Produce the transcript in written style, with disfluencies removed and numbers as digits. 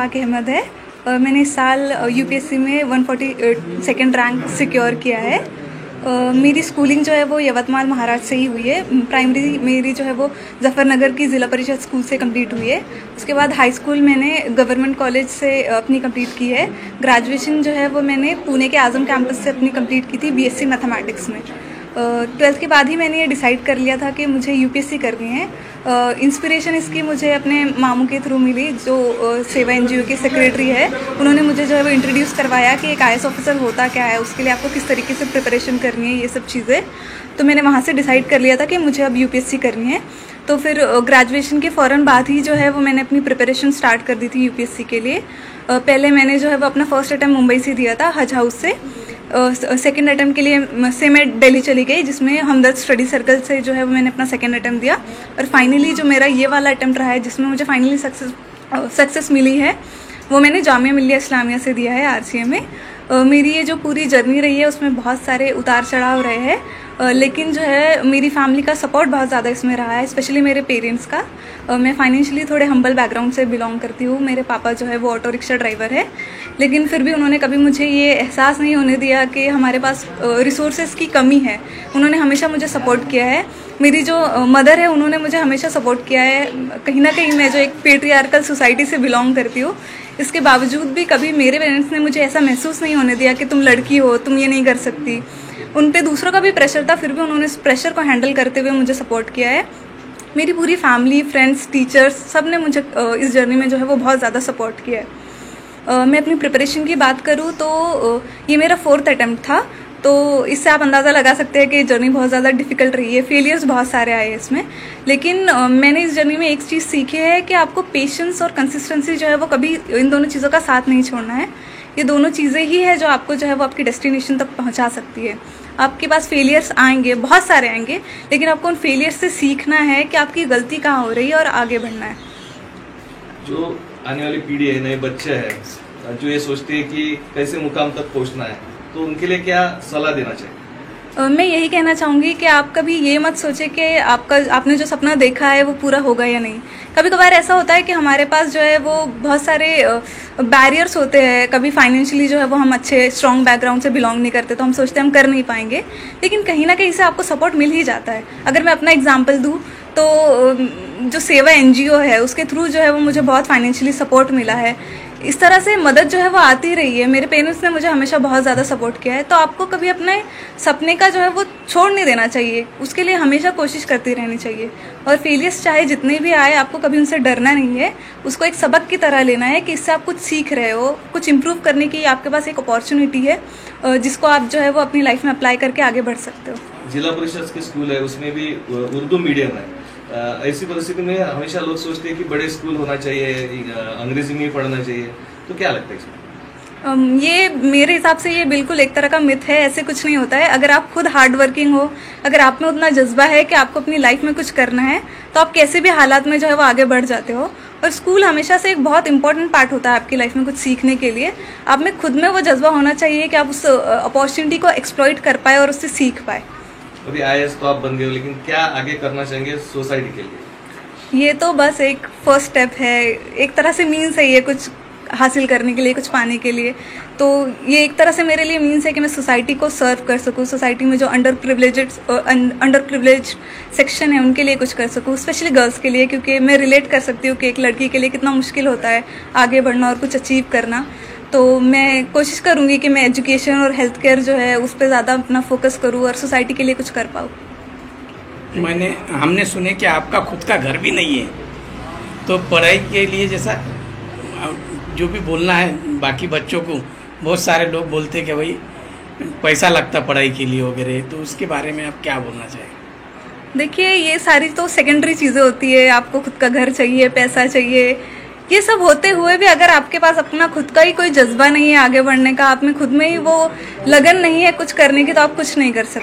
इशफाक अहमद है। मैंने इस साल यूपीएससी में 142nd रैंक सिक्योर किया है। मेरी स्कूलिंग जो है वो यवतमाल महाराष्ट्र से ही हुई है। प्राइमरी मेरी जो है वो जफरनगर की ज़िला परिषद स्कूल से कंप्लीट हुई है। उसके बाद हाई स्कूल मैंने गवर्नमेंट कॉलेज से अपनी कंप्लीट की है। ग्रेजुएशन जो है वो मैंने पुणे के आज़म कैंपस से अपनी कंप्लीट की थी बीएससी मैथमेटिक्स में। 12th के बाद ही मैंने ये डिसाइड कर लिया था कि मुझे यूपीएससी करनी है। इंस्पिरेशन इसकी मुझे अपने मामू के थ्रू मिली, जो सेवा एनजीओ के सेक्रेटरी है। उन्होंने मुझे जो है वो इंट्रोड्यूस करवाया कि एक आईएएस ऑफिसर होता क्या है, उसके लिए आपको किस तरीके से प्रिपरेशन करनी है, ये सब चीज़ें। तो मैंने वहाँ से डिसाइड कर लिया था कि मुझे अब यूपीएससी करनी है। तो फिर ग्रेजुएशन के फ़ौरन बाद ही जो है वो मैंने अपनी प्रिपरेशन स्टार्ट कर दी थी यूपीएससी के लिए। पहले मैंने जो है वो अपना फर्स्ट अटैम्प्ट मुंबई से दिया था, हज हाउस से। सेकेंड अटैम्प्ट के लिए से मैं दिल्ली चली गई, जिसमें हमदर्द स्टडी सर्कल से जो है वो मैंने अपना सेकेंड अटैम्प्ट दिया। और फाइनली जो मेरा ये वाला अटैम्प्ट रहा है, जिसमें मुझे फाइनली सक्सेस मिली है, वो मैंने जामिया मिल्लिया इस्लामिया से दिया है, आरसीए में। मेरी ये जो पूरी जर्नी रही है उसमें बहुत सारे उतार चढ़ाव रहे हैं, लेकिन जो है मेरी फैमिली का सपोर्ट बहुत ज़्यादा इसमें रहा है, स्पेशली मेरे पेरेंट्स का। मैं फाइनेंशियली थोड़े हम्बल बैकग्राउंड से बिलोंग करती हूँ। मेरे पापा जो है वो ऑटो रिक्शा ड्राइवर है, लेकिन फिर भी उन्होंने कभी मुझे ये एहसास नहीं होने दिया कि हमारे पास रिसोर्सेज की कमी है। उन्होंने हमेशा मुझे सपोर्ट किया है। मेरी जो मदर है, उन्होंने मुझे हमेशा सपोर्ट किया है। कहीं ना कहीं मैं जो एक पेट्रियार्कल सोसाइटी से बिलोंग करती हूँ, इसके बावजूद भी कभी मेरे पेरेंट्स ने मुझे ऐसा महसूस नहीं होने दिया कि तुम लड़की हो, तुम ये नहीं कर सकती। उन पे दूसरों का भी प्रेशर था, फिर भी उन्होंने इस प्रेशर को हैंडल करते हुए मुझे सपोर्ट किया है। मेरी पूरी फैमिली, फ्रेंड्स, टीचर्स, सब ने मुझे इस जर्नी में जो है वो बहुत ज़्यादा सपोर्ट किया है। मैं अपनी प्रिपरेशन की बात करूँ तो ये मेरा 4th अटैम्प्ट था, तो इससे आप अंदाज़ा लगा सकते हैं कि जर्नी बहुत ज़्यादा डिफिकल्ट रही है। फेलियर्स बहुत सारे आए इसमें, लेकिन मैंने इस जर्नी में एक चीज़ सीखी है कि आपको पेशेंस और कंसिस्टेंसी जो है वो कभी इन दोनों चीज़ों का साथ नहीं छोड़ना है। ये दोनों चीज़ें ही है जो आपको जो है वो आपकी डेस्टिनेशन तक पहुंचा सकती है। आपके पास फेलियर्स आएंगे, बहुत सारे आएंगे, लेकिन आपको उन फेलियर्स से सीखना है कि आपकी गलती कहाँ हो रही है और आगे बढ़ना है। जो आने वाली पीढ़ी है, नए बच्चे हैं जो ये सोचते हैं कि कैसे मुकाम तक पहुंचना है, तो उनके लिए क्या सलाह देना चाहिए? मैं यही कहना चाहूँगी कि आप कभी ये मत सोचे कि आपने जो सपना देखा है वो पूरा होगा या नहीं। कभी कभार ऐसा होता है कि हमारे पास जो है वो बहुत सारे बैरियर्स होते हैं। कभी फाइनेंशियली जो है वो हम अच्छे स्ट्रॉन्ग बैकग्राउंड से बिलोंग नहीं करते, तो हम सोचते हैं हम कर नहीं पाएंगे, लेकिन कहीं ना कहीं से आपको सपोर्ट मिल ही जाता है। अगर मैं अपना एग्जाम्पल दूँ तो जो सेवा एनजीओ है, उसके थ्रू जो है वो मुझे बहुत फाइनेंशियली सपोर्ट मिला है। इस तरह से मदद जो है वो आती रही है। मेरे पेरेंट्स ने मुझे हमेशा बहुत ज़्यादा सपोर्ट किया है। तो आपको कभी अपने सपने का जो है वो छोड़ नहीं देना चाहिए, उसके लिए हमेशा कोशिश करती रहनी चाहिए। और फेलियर्स चाहे जितने भी आए, आपको कभी उनसे डरना नहीं है। उसको एक सबक की तरह लेना है कि इससे आप कुछ सीख रहे हो, कुछ इम्प्रूव करने की आपके पास एक अपॉर्चुनिटी है, जिसको आप जो है वो अपनी लाइफ में अप्लाई करके आगे बढ़ सकते हो। जिला परिषद के स्कूल है, उसमें भी उर्दू मीडियम है। ऐसी परिस्थिति में हमेशा लोग सोचते हैं कि बड़े स्कूल होना चाहिए, अंग्रेजी में पढ़ना चाहिए, तो क्या लगता है इसमें? ये मेरे हिसाब से ये बिल्कुल एक तरह का मिथ है। ऐसे कुछ नहीं होता है। अगर आप खुद हार्ड वर्किंग हो, अगर आप में उतना जज्बा है कि आपको अपनी लाइफ में कुछ करना है, तो आप कैसे भी हालात में जो है वो आगे बढ़ जाते हो। और स्कूल हमेशा से एक बहुत इंपॉर्टेंट पार्ट होता है आपकी लाइफ में कुछ सीखने के लिए। आप में खुद में वो जज्बा होना चाहिए कि आप उस अपॉर्चुनिटी को एक्सप्लॉइट कर पाए और उससे सीख पाए। अभी आईएएस तो आप बन गए हो, लेकिन क्या आगे करना चाहेंगे सोसाइटी के लिए? ये तो बस एक फर्स्ट स्टेप है, एक तरह से मीन्स है ये कुछ हासिल करने के लिए, कुछ पाने के लिए। तो ये एक तरह से मेरे लिए मीन्स है कि मैं सोसाइटी को सर्व कर सकूँ, सोसाइटी में जो अंडर प्रिविलेज सेक्शन है उनके लिए कुछ कर सकूँ, स्पेशली गर्ल्स के लिए, क्योंकि मैं रिलेट कर सकती हूँ कि एक लड़की के लिए कितना मुश्किल होता है आगे बढ़ना और कुछ अचीव करना। तो मैं कोशिश करूँगी कि मैं एजुकेशन और हेल्थ केयर जो है उस पर ज़्यादा अपना फोकस करूँ और सोसाइटी के लिए कुछ कर पाऊँ। हमने सुने कि आपका खुद का घर भी नहीं है, तो पढ़ाई के लिए जैसा जो भी बोलना है बाकी बच्चों को, बहुत सारे लोग बोलते हैं कि भाई पैसा लगता पढ़ाई के लिए वगैरह, तो उसके बारे में आप क्या बोलना चाहेंगे? देखिए, ये सारी तो सेकेंडरी चीज़ें होती है। आपको खुद का घर चाहिए, पैसा चाहिए, ये सब होते हुए भी अगर आपके पास अपना खुद का ही कोई जज्बा नहीं है आगे बढ़ने का, आप में खुद में ही वो लगन नहीं है कुछ करने की, तो आप कुछ नहीं कर सकते।